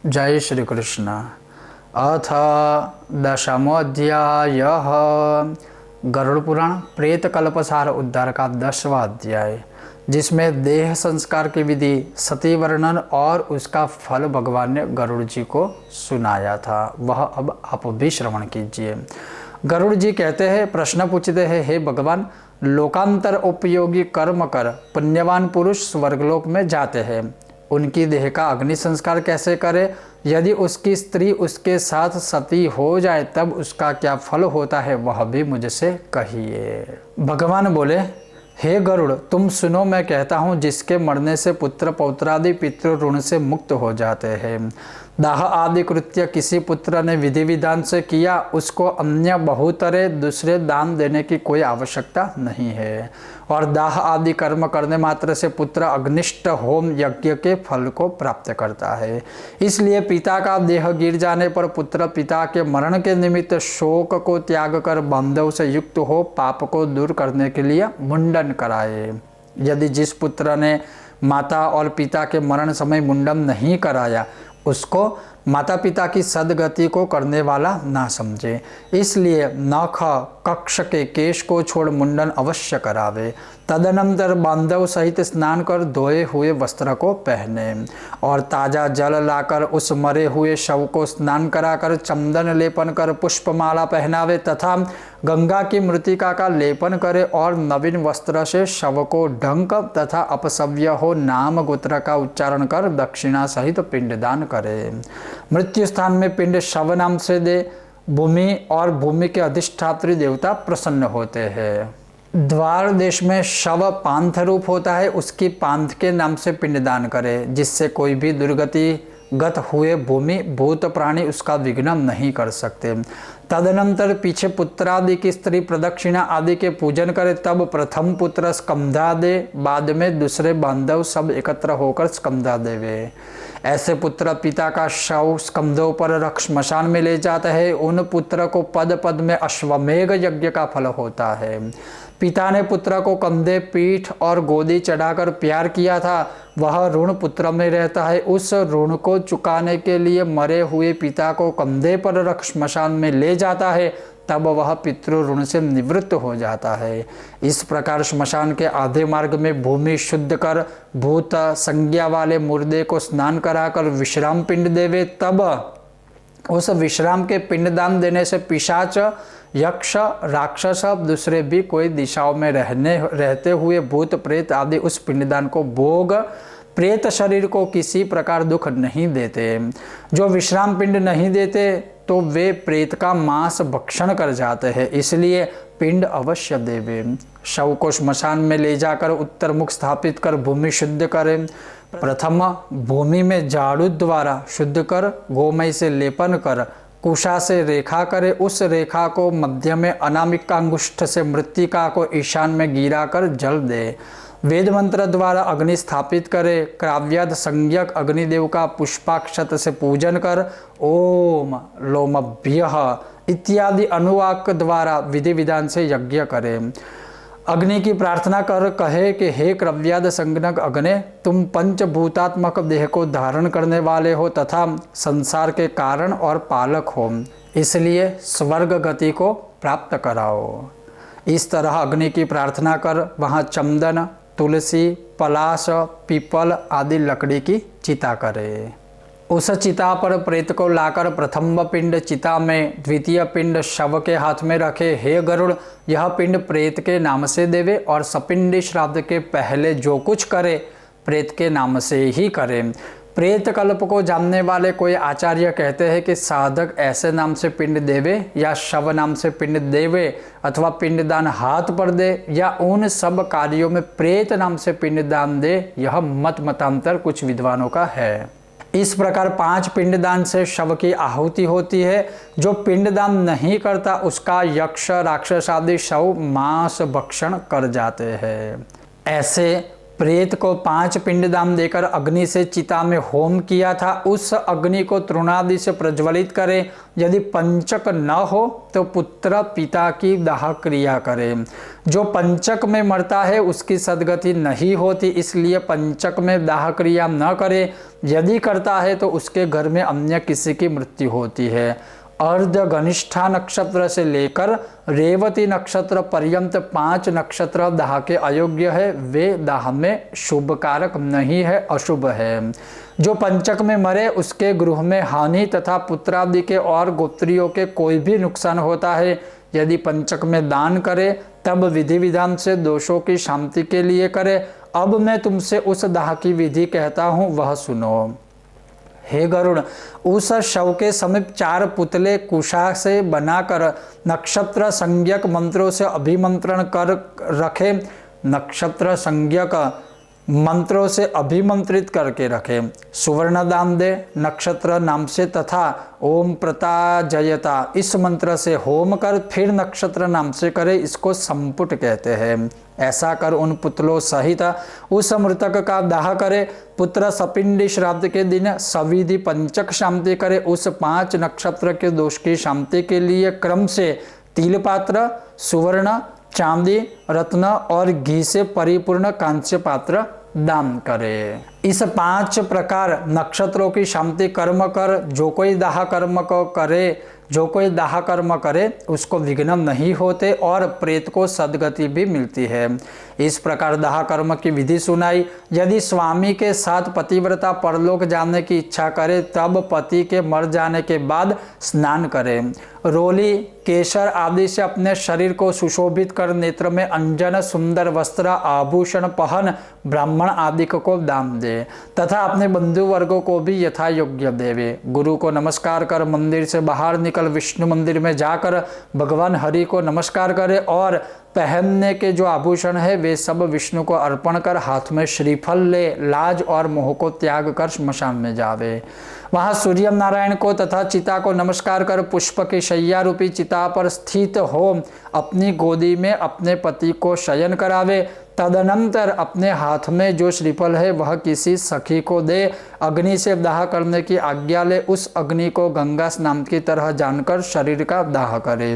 जय श्री कृष्ण। अथ दशमोऽध्यायः। गरुड़ पुराण प्रेत कल्पसार उद्धार का 10वां अध्याय, जिसमें देह संस्कार की विधि, सती वर्णन और उसका फल भगवान ने गरुड़ जी को सुनाया था, वह अब आप भी श्रवण कीजिए। गरुड़ जी कहते हैं, प्रश्न पूछते हैं, हे भगवान, लोकांतर उपयोगी कर्म कर पुण्यवान पुरुष स्वर्गलोक में जाते हैं, उनकी देह का अग्नि संस्कार कैसे करे? यदि उसकी स्त्री उसके साथ सती हो जाए तब उसका क्या फल होता है, वह भी मुझसे कहिए। भगवान बोले, हे गरुड़, तुम सुनो, मैं कहता हूँ, जिसके मरने से पुत्र पौत्रादि पितृ ऋण से मुक्त हो जाते हैं। दाह आदि कृत्य किसी पुत्र ने विधि विधान से किया, उसको अन्य बहुतरे दूसरे दान देने की कोई आवश्यकता नहीं है। और दाह आदि कर्म करने मात्र से पुत्र अग्निष्ट होम यज्ञ के फल को प्राप्त करता है। इसलिए पिता का देह गिर जाने पर पुत्र पिता के मरण के निमित्त शोक को त्याग कर बांधव से युक्त हो पाप को दूर करने के लिए मुंडन कराए। यदि जिस पुत्र ने माता और पिता के मरण समय मुंडन नहीं कराया, उसको माता पिता की सदगति को करने वाला ना समझे। इसलिए नख कक्ष के केश को छोड़ मुंडन अवश्य करावे। तदनंतर बांधव सहित स्नान कर धोए हुए वस्त्र को पहने और ताजा जल लाकर उस मरे हुए शव को स्नान कराकर चंदन लेपन कर पुष्पमाला पहनावे तथा गंगा की मृतिका का लेपन करे और नवीन वस्त्र से शव को ढंक तथा अपसव्य हो नाम गोत्र का उच्चारण कर दक्षिणा सहित पिंडदान करे। मृत्यु स्थान में पिंड शव नाम से दे। भूमि और भूमि के अधिष्ठात्री देवता प्रसन्न होते हैं। द्वार देश में शव पांथ रूप होता है, उसकी पांथ के नाम से पिंडदान करे, जिससे कोई भी दुर्गति गत हुए भूमि भूत प्राणी उसका विघ्न नहीं कर सकते। तदनंतर पीछे पुत्रादि की स्त्री प्रदक्षिणा आदि के पूजन करे, तब प्रथम पुत्र स्कंधा दे, बाद में दूसरे बांधव सब एकत्र होकर स्कंधा देवे। ऐसे पुत्र पिता का शव स्कंधों पर रख श्मशान में ले जाता है। उन पुत्र को पद पद में अश्वमेघ यज्ञ का फल होता है। पिता ने पुत्र को कंधे, पीठ और गोदी चढ़ाकर प्यार किया था, वह ऋण पुत्र में रहता है। उस ऋण को चुकाने के लिए मरे हुए पिता को कंधे पर रख श्मशान में ले जाता है, तब वह पितृ ऋण से निवृत्त हो जाता है। इस प्रकार श्मशान के आधे मार्ग में भूमि शुद्ध कर भूत संज्ञा वाले मुर्दे को स्नान कराकर विश्राम पिंड देवे। तब उस विश्राम के पिंडदान देने से पिशाच, यक्ष, राक्षस, दूसरे भी कोई दिशाओं में रहते हुए भूत प्रेत आदि उस पिंडदान को भोग प्रेत शरीर को किसी प्रकार दुख नहीं देते। जो विश्राम पिंड नहीं देते तो वे प्रेत का मांस भक्षण कर जाते हैं, इसलिए पिंड अवश्य देवे। शव को श्मशान में ले जाकर उत्तर मुख स्थापित कर भूमि शुद्ध करें। प्रथम भूमि में झाड़ू द्वारा शुद्ध कर गोमय से लेपन कर कुशा से रेखा करे। उस रेखा को मध्य में अनामिका अंगुष्ठ से मृत्तिका को ईशान में गिरा कर जल दे। वेद मंत्र द्वारा अग्नि स्थापित करे। क्राव्याद संज्ञक अग्निदेव का पुष्पाक्षत से पूजन कर ओम लोमभ्यः इत्यादि अनुवाक द्वारा विधि विधान से यज्ञ करे। अग्नि की प्रार्थना कर कहे कि हे क्रव्याद संज्ञक अग्नि, तुम पंचभूतात्मक देह को धारण करने वाले हो तथा संसार के कारण और पालक हो, इसलिए स्वर्ग गति को प्राप्त कराओ। इस तरह अग्नि की प्रार्थना कर वहाँ चंदन, तुलसी, पलाश, पीपल आदि लकड़ी की चिता करे। उस चिता पर प्रेत को लाकर प्रथम पिंड चिता में, द्वितीय पिंड शव के हाथ में रखे। हे गरुड़, यह पिंड प्रेत के नाम से देवे और सपिंडी श्राद्ध के पहले जो कुछ करे प्रेत के नाम से ही करे। प्रेत कल्प को जानने वाले कोई आचार्य कहते हैं कि साधक ऐसे नाम से पिंड देवे या शव नाम से पिंड देवे अथवा पिंडदान हाथ पर दे या उन सब कार्यों में प्रेत नाम से पिंडदान दे, यह मतांतर कुछ विद्वानों का है। इस प्रकार 5 पिंडदान से शव की आहुति होती है। जो पिंडदान नहीं करता उसका यक्ष, राक्षस आदि शव मांस भक्षण कर जाते हैं। ऐसे प्रेत को 5 पिंडदान देकर अग्नि से चिता में होम किया था, उस अग्नि को तृणादि से प्रज्वलित करे। यदि पंचक न हो तो पुत्र पिता की दाह क्रिया करे। जो पंचक में मरता है उसकी सदगति नहीं होती, इसलिए पंचक में दाह क्रिया न करे। यदि करता है तो उसके घर में अन्य किसी की मृत्यु होती है। अर्ध घनिष्ठा नक्षत्र से लेकर रेवती नक्षत्र पर्यंत 5 नक्षत्र दाह के अयोग्य है, वे दाह में शुभ कारक नहीं है, अशुभ है। जो पंचक में मरे उसके गृह में हानि तथा पुत्रादि के और गोत्रियों के कोई भी नुकसान होता है। यदि पंचक में दान करे तब विधि विधान से दोषों की शांति के लिए करे। अब मैं तुमसे उस दाह की विधि कहता हूँ, वह सुनो। हे गरुड़, उस शव के समीप 4 पुतले कुशा से बनाकर नक्षत्र संज्ञक मंत्रों से अभिमंत्रण कर रखे। नक्षत्र संज्ञक मंत्रों से अभिमंत्रित करके रखे। सुवर्ण दान दे नक्षत्र नाम से तथा ओम प्रताजयता इस मंत्र से होम कर फिर नक्षत्र नाम से करे, इसको संपुट कहते हैं। ऐसा कर उन पुतलों सहित उस मृतक का दाह करे। पुत्र सपिंडी श्राद्ध के दिन सविधि पंचक शांति करे। उस 5 नक्षत्र के दोष की शांति के लिए क्रम से तिल पात्र, सुवर्ण, चांदी, रत्न और घी से परिपूर्ण कांस्य पात्र दान करे। इस 5 प्रकार नक्षत्रों की शांति कर्म कर जो कोई दाह कर्म करे उसको विघ्न नहीं होते और प्रेत को सद्गति भी मिलती है। इस प्रकार दाह कर्म की विधि सुनाई। यदि स्वामी के साथ पतिव्रता परलोक जाने की इच्छा करे तब पति के मर जाने के बाद स्नान करे। रोली, केसर आदि से अपने शरीर को सुशोभित कर नेत्र में अंजन, सुंदर वस्त्र, आभूषण पहन ब्राह्मण आदि को दान दे तथा अपने बंधु वर्गों को भी यथा योग्य देवे। गुरु को नमस्कार कर मंदिर से बाहर निकल विष्णु मंदिर में जाकर भगवान हरि को नमस्कार करे और पहनने के जो आभूषण है वे सब विष्णु को अर्पण कर हाथ में श्रीफल ले लाज और मोह को त्याग कर श्मशान में जावे। वहां सूर्य नारायण को तथा चिता को नमस्कार कर पुष्प की शैया रूपी चिता पर स्थित हो अपनी गोदी में अपने पति को शयन करावे। तदनंतर अपने हाथ में जो श्रीफल है वह किसी सखी को दे। अग्नि से दाह करने की आज्ञा ले। उस अग्नि को गंगा स्नान की तरह जानकर शरीर का दाह करे,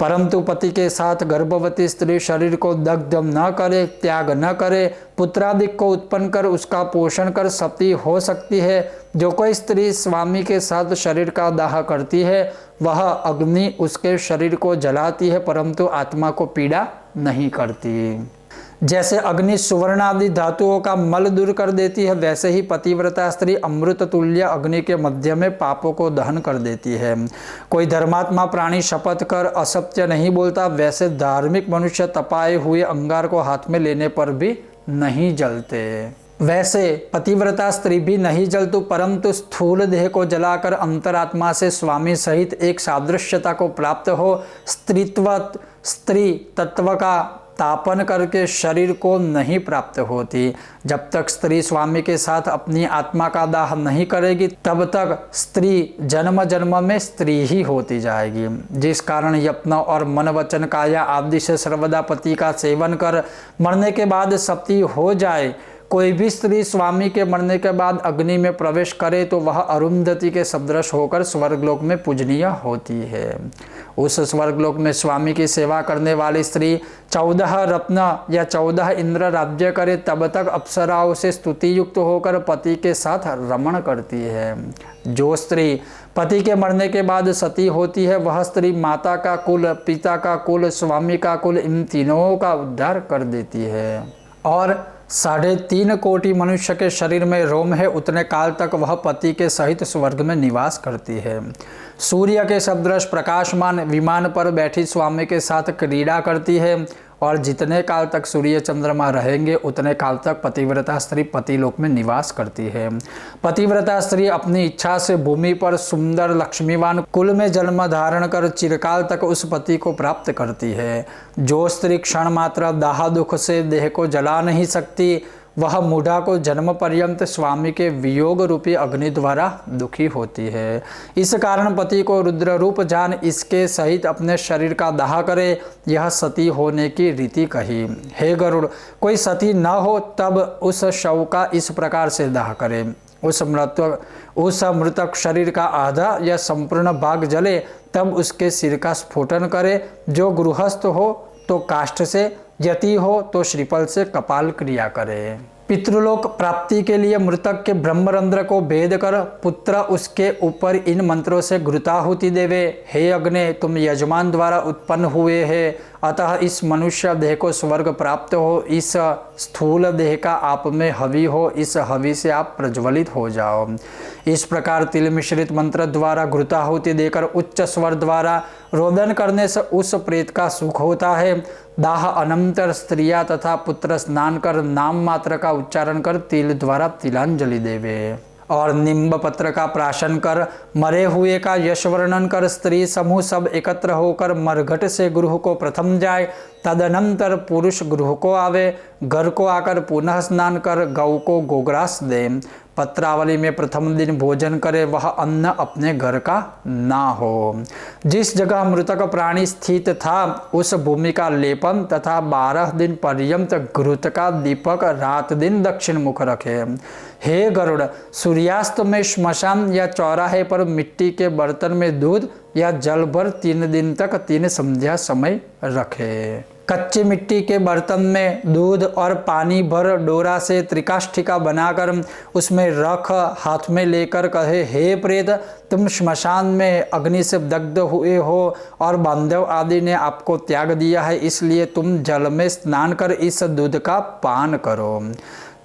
परंतु पति के साथ गर्भवती स्त्री शरीर को दग्ध न करे, त्याग न करे। पुत्रादिक को उत्पन्न कर उसका पोषण कर सती हो सकती है। जो कोई स्त्री स्वामी के साथ शरीर का दाह करती है वह अग्नि उसके शरीर को जलाती है परंतु आत्मा को पीड़ा नहीं करती। जैसे अग्नि सुवर्ण आदि धातुओं का मल दूर कर देती है वैसे ही पतिव्रता स्त्री अमृत तुल्य अग्नि के मध्य में पापों को दहन कर देती है। कोई धर्मात्मा प्राणी शपथ कर असत्य नहीं बोलता, वैसे धार्मिक मनुष्य तपाए हुए अंगार को हाथ में लेने पर भी नहीं जलते। वैसे पतिव्रता स्त्री भी नहीं जलतु परंतु स्थूल देह को जलाकर अंतरात्मा से स्वामी सहित एक सादृश्यता को प्राप्त हो। स्त्री तत्व का तापन करके शरीर को नहीं प्राप्त होती। जब तक स्त्री स्वामी के साथ अपनी आत्मा का दाह नहीं करेगी तब तक स्त्री जन्म जन्म में स्त्री ही होती जाएगी। जिस कारण यत्न और मन वचन काया आदि से सर्वदा पति का सेवन कर मरने के बाद सती हो जाए। कोई भी स्त्री स्वामी के मरने के बाद अग्नि में प्रवेश करे तो वह अरुंधति के सदृश होकर स्वर्गलोक में पूजनीय होती है। उस स्वर्गलोक में स्वामी की सेवा करने वाली स्त्री 14 रत्न या 14 इंद्र राज्य करे तब तक अप्सराओं से स्तुति युक्त होकर पति के साथ रमण करती है। जो स्त्री पति के मरने के बाद सती होती है वह स्त्री माता का कुल, पिता का कुल, स्वामी का कुल इन तीनों का उद्धार कर देती है। और 3.5 कोटि मनुष्य के शरीर में रोम है उतने काल तक वह पति के सहित स्वर्ग में निवास करती है। सूर्य के सदृश प्रकाशमान विमान पर बैठी स्वामी के साथ क्रीड़ा करती है और जितने काल तक सूर्य चंद्रमा रहेंगे उतने काल तक पतिव्रता स्त्री पतिलोक में निवास करती है। पतिव्रता स्त्री अपनी इच्छा से भूमि पर सुंदर लक्ष्मीवान कुल में जन्म धारण कर चिरकाल तक उस पति को प्राप्त करती है। जो स्त्री क्षण मात्र दाह दुख से देह को जला नहीं सकती वह मूढ़ा को जन्म पर्यंत स्वामी के वियोग रूपी अग्नि द्वारा दुखी होती है। इस कारण पति को रुद्र रूप जान इसके सहित अपने शरीर का दाह करे, यह सती होने की रीति कही। हे गरुड़, कोई सती न हो तब उस शव का इस प्रकार से दाह करे। उस मृतक शरीर का आधा या संपूर्ण भाग जले, तब उसके सिर का स्फोटन करे। जो गृहस्थ हो तो काष्ठ से, यति हो तो श्रीफल से कपाल क्रिया करे। पितृलोक प्राप्ति के लिए मृतक के ब्रह्मरंध्र को भेद कर पुत्र उसके ऊपर इन मंत्रों से घृताहुति देवे। हे अग्नि, तुम यजमान द्वारा उत्पन्न हुए हैं, अतः इस मनुष्य देह को स्वर्ग प्राप्त हो। इस स्थूल देह का आप में हवि हो, इस हवि से आप प्रज्वलित हो जाओ। इस प्रकार तिल मिश्रित मंत्र द्वारा घृताहुति देकर उच्च स्वर द्वारा रोदन करने से उस प्रेत का सुख होता है। दाह अनंतर स्त्रियां तथा पुत्र स्नान कर नाम मात्र का उच्चारण कर तिल द्वारा तिलांजलि देवे और निम्ब पत्र का प्राशन कर मरे हुए का यश वर्णन कर स्त्री समूह सब एकत्र होकर मरघट से गृह को प्रथम जाए। तदनंतर पुरुष गृह को आवे, घर को आकर पुनः स्नान कर गौ को गोग्रास दे। पत्रावली में प्रथम दिन भोजन करे, वह अन्न अपने घर का ना हो। जिस जगह मृतक प्राणी स्थित था उस भूमि का लेपन तथा 12 दिन पर्यंत घृत का दीपक रात दिन दक्षिण मुख रखे। हे गरुड़, सूर्यास्त में श्मशान या चौराहे पर मिट्टी के बर्तन में दूध या जल भर 3 दिन तक 3 संध्या समय रखे। कच्ची मिट्टी के बर्तन में दूध और पानी भर डोरा से त्रिकाष्ठिका बनाकर उसमें रख, हाथ में लेकर कहे, हे प्रेत, तुम श्मशान में अग्नि से दग्ध हुए हो और बांधव आदि ने आपको त्याग दिया है, इसलिए तुम जल में स्नान कर इस दूध का पान करो।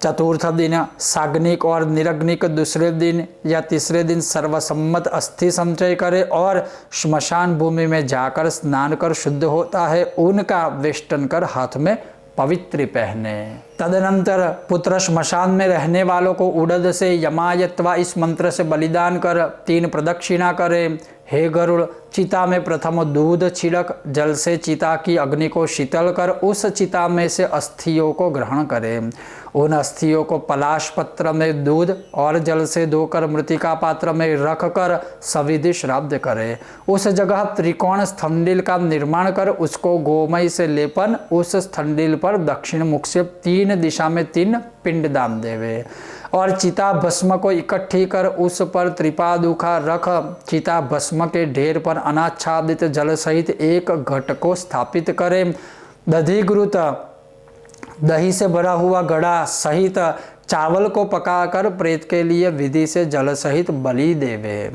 चतुर्थ दिन साग्निक और निरग्निक, दूसरे दिन या तीसरे दिन सर्वसम्मत अस्थि संचय करे और श्मशान भूमि में जाकर स्नान कर शुद्ध होता है, उनका वेष्टन कर हाथ में पवित्र पहने। तदनंतर पुत्र श्मशान में रहने वालों को उड़द से यमायत्वा इस मंत्र से बलिदान कर 3 प्रदक्षिणा करे। हे गरुड़, चिता में प्रथम दूध छिड़क जल से चिता की अग्नि को शीतल कर उस चिता में से अस्थियों को ग्रहण करे। उन अस्थियों को पलाश पत्र में दूध और जल से धोकर मृतिका पात्र में रख कर सविधि श्राद्ध करे। उस जगह त्रिकोण स्थंडिल का निर्माण कर उसको गोमय से लेपन, उस स्थंडिल पर दक्षिण मुख से 3 दिशा में 3 पिंड दान देवे और चिता भस्म को इकट्ठी कर उस पर त्रिपादुखा रख चिता भस्म के ढेर पर अनाच्छादित जल सहित एक घट को स्थापित करे। दधिघृत दही से भरा हुआ घड़ा सहित चावल को पकाकर प्रेत के लिए विधि से जल सहित बलि देवे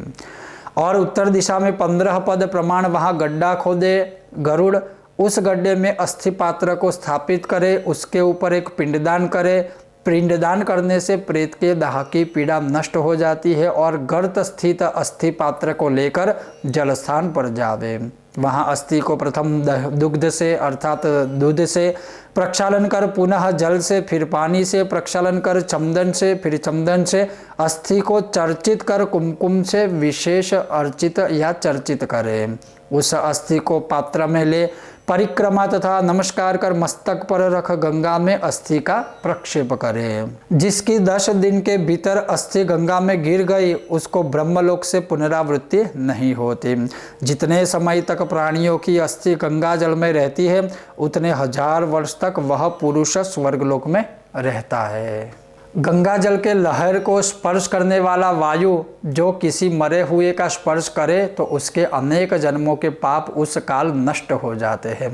और उत्तर दिशा में 15 पद प्रमाण वहां गड्ढा खोदे। गरुड़ उस गड्ढे में अस्थि पात्र को स्थापित करे, उसके ऊपर एक पिंडदान करे। पिंडदान करने से प्रेत के दाह की पीड़ा नष्ट हो जाती है और गर्त स्थित अस्थि पात्र को लेकर जलस्थान पर जावे। वहां अस्थि को प्रथम दुग्ध से अर्थात दूध से प्रक्षालन कर पुनः जल से, फिर पानी से प्रक्षालन कर चंदन से, फिर चंदन से अस्थि को चर्चित कर कुमकुम से विशेष अर्चित या चर्चित करे। उस अस्थि को पात्र में ले परिक्रमा तथा नमस्कार कर मस्तक पर रख गंगा में अस्थि का प्रक्षेप करे। जिसकी 10 दिन के भीतर अस्थि गंगा में गिर गई उसको ब्रह्मलोक से पुनरावृत्ति नहीं होती। जितने समय तक प्राणियों की अस्थि गंगा जल में रहती है उतने 1000 वर्ष तक वह पुरुष स्वर्गलोक में रहता है। गंगा जल के लहर को स्पर्श करने वाला वायु जो किसी मरे हुए का स्पर्श करे तो उसके अनेक जन्मों के पाप उस काल नष्ट हो जाते हैं।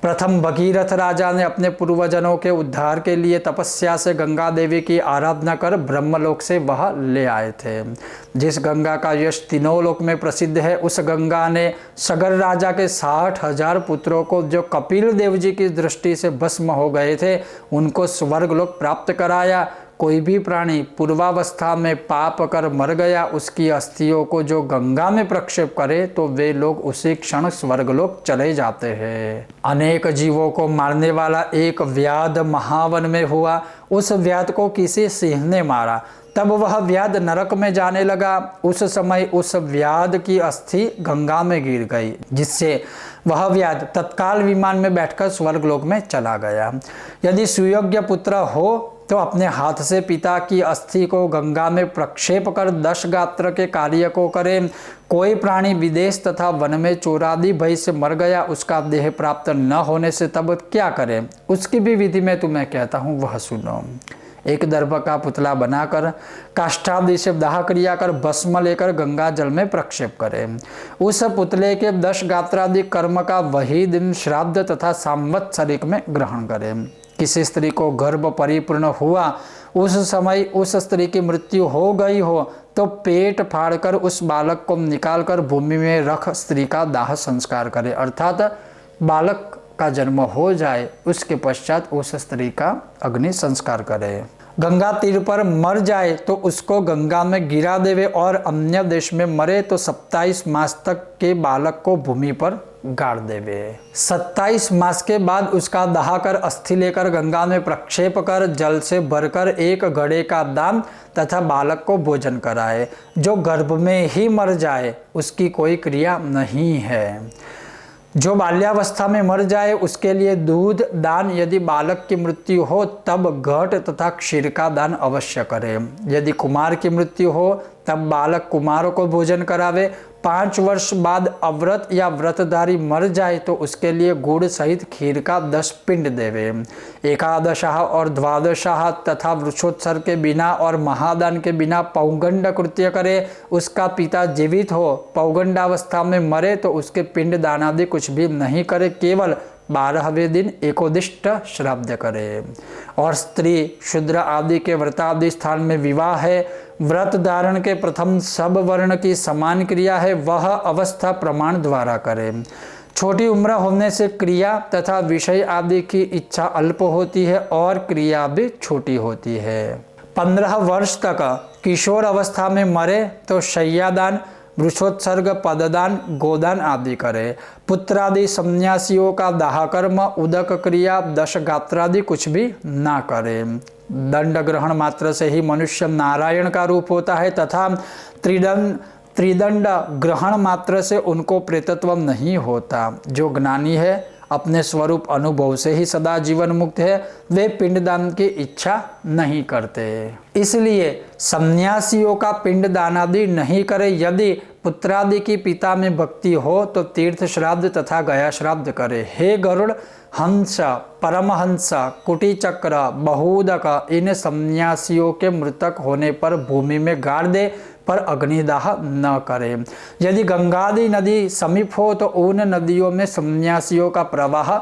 प्रथम भगीरथ राजा ने अपने पूर्वजनों के उद्धार के लिए तपस्या से गंगा देवी की आराधना कर ब्रह्मलोक से वह ले आए थे। जिस गंगा का यश तीनों लोक में प्रसिद्ध है उस गंगा ने सगर राजा के 60,000 पुत्रों को जो कपिल देव जी की दृष्टि से भस्म हो गए थे उनको स्वर्गलोक प्राप्त कराया। कोई भी प्राणी पूर्वावस्था में पाप कर मर गया उसकी अस्थियों को जो गंगा में प्रक्षेप करे तो वे लोग उसी क्षण स्वर्गलोक चले जाते हैं। अनेक जीवों को मारने वाला एक व्याध महावन में हुआ। उस व्याध को किसी सिंह ने मारा, तब वह व्याध नरक में जाने लगा। उस समय उस व्याध की अस्थि गंगा में गिर गई जिससे वह व्याध तत्काल विमान में बैठकर स्वर्गलोक में चला गया। यदि सुयोग्य पुत्र हो तो अपने हाथ से पिता की अस्थि को गंगा में प्रक्षेप कर 10 गात्र के कार्य को करे। कोई प्राणी विदेश तथा वन में चोरादि भय से मर गया, उसका देह प्राप्त न होने से तब क्या करे, उसकी भी विधि मैं तुम्हें कहता हूँ, वह सुनो। एक दर्भ का पुतला बनाकर काष्ठादि से दाह क्रिया कर भस्म लेकर गंगा जल में प्रक्षेप करे। उस पुतले के 10 गात्रादि कर्म का वही दिन श्राद्ध तथा संवत्सरिक में ग्रहण करे। किसी स्त्री को गर्भ परिपूर्ण हुआ, उस समय उस स्त्री की मृत्यु हो गई हो, तो पेट फाड़कर उस बालक को निकालकर भूमि में रख स्त्री का दाह संस्कार करे। अर्थात बालक का जन्म हो जाए, उसके पश्चात उस स्त्री का अग्नि संस्कार करे। गंगा तीर पर मर जाए तो उसको गंगा में गिरा देवे, और अन्य देश में मरे तो 27 मास तक के बालक को भूमि पर गाड़ देवे। 27 मास के बाद उसका दहा कर अस्थि लेकर गंगा में प्रक्षेप कर जल से भरकर एक घड़े का दान तथा बालक को भोजन कराए। जो गर्भ में ही मर जाए उसकी कोई क्रिया नहीं है। जो बाल्यावस्था में मर जाए उसके लिए दूध दान, यदि बालक की मृत्यु हो तब घट तथा क्षीर का दान अवश्य करे। यदि कुमार की मृत्यु हो तब बालक कुमारों को भोजन करावे। 5 वर्ष बाद अव्रत या व्रतधारी मर जाए तो उसके लिए गुड़ सहित खीर का 10 पिंड देवे। एकादशाह और द्वादशाह तथा वृक्षोत्सर्ग के बिना और महादान के बिना पौगंड कृत्य करे। उसका पिता जीवित हो, पौगंडावस्था में मरे तो उसके पिंड दान आदि कुछ भी नहीं करे, केवल 12वें दिन एकोदिष्ट श्राद्ध करे। और स्त्री शूद्र आदि के व्रतादि स्थान में विवाह है, व्रत धारण के प्रथम सब वर्ण की समान क्रिया है, वह अवस्था प्रमाण द्वारा करे। छोटी उम्र होने से क्रिया तथा विषय आदि की इच्छा अल्प होती है और क्रिया भी छोटी होती है। 15 वर्ष तक किशोर अवस्था में मरे तो शय्यादान, वृषोत्सर्ग, पददान, गोदान आदि करे। पुत्रादि सन्यासियों का दाह कर्म, उदक क्रिया, 10 गात्रादि कुछ भी ना करे। दंड ग्रहण मात्र से ही मनुष्य नारायण का रूप होता है तथा त्रिदंड ग्रहण मात्र से उनको प्रेतत्व नहीं होता। जो ज्ञानी है, अपने स्वरूप अनुभव से ही सदा जीवन मुक्त है, वे पिंडदान की इच्छा नहीं करते। इसलिए सन्यासियों का पिंडदान आदि नहीं करे। यदि पुत्रादि की पिता में भक्ति हो तो तीर्थ श्राद्ध तथा गया श्राद्ध करे। हे गरुड़, हंस, परमहंस, कुटी चक्र, बहुदक, इन सन्यासियों के मृतक होने पर भूमि में गाड़ दे, पर अग्निदाह न करे। यदि गंगादि नदी समीप हो तो उन नदियों में सन्यासियों का प्रवाह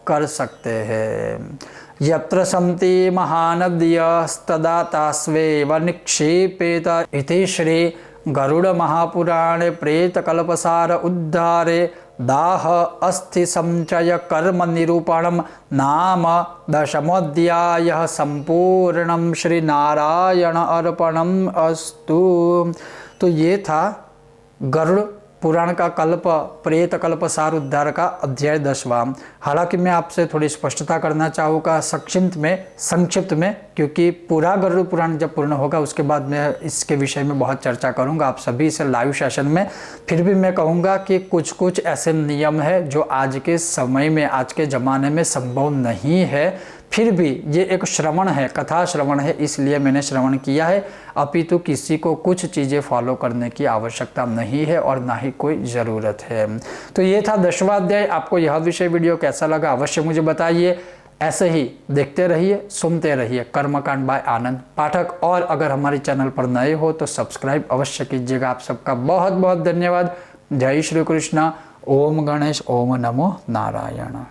कर सकते हैं। यत्र सन्ति महानद्यस्तदा तास्वेव निक्षेपेत इति श्री गरुड़ महापुराणे प्रेत कल्पसार उद्धारे दाह अस्थि संचय कर्म निरूपणम नाम 10मोऽध्यायः संपूर्णम। श्री नारायण अर्पणम अस्तु। तो ये था गरुड़ पुराण का कल्प प्रेत कल्पसार उद्धार का अध्याय 10वां। हालांकि मैं आपसे थोड़ी स्पष्टता करना चाहूँगा संक्षिप्त में, क्योंकि पूरा गरुड़ पुराण जब पूर्ण होगा उसके बाद मैं इसके विषय में बहुत चर्चा करूँगा आप सभी से लाइव सेशन में। फिर भी मैं कहूँगा कि कुछ ऐसे नियम है जो आज के समय में, आज के ज़माने में संभव नहीं है। फिर भी ये एक श्रवण है, कथा श्रवण है, इसलिए मैंने श्रवण किया है। अपितु किसी को कुछ चीज़ें फॉलो करने की आवश्यकता नहीं है और ना ही कोई ज़रूरत है। तो ये था 10वां अध्याय। आपको यह विषय वीडियो कैसा लगा अवश्य मुझे बताइए। ऐसे ही देखते रहिए, सुनते रहिए कर्मकांड बाय आनंद पाठक। और अगर हमारे चैनल पर नए हो तो सब्सक्राइब अवश्य कीजिएगा। आप सबका बहुत बहुत धन्यवाद। जय श्री कृष्ण। ओम गणेश, ओम नमो नारायण।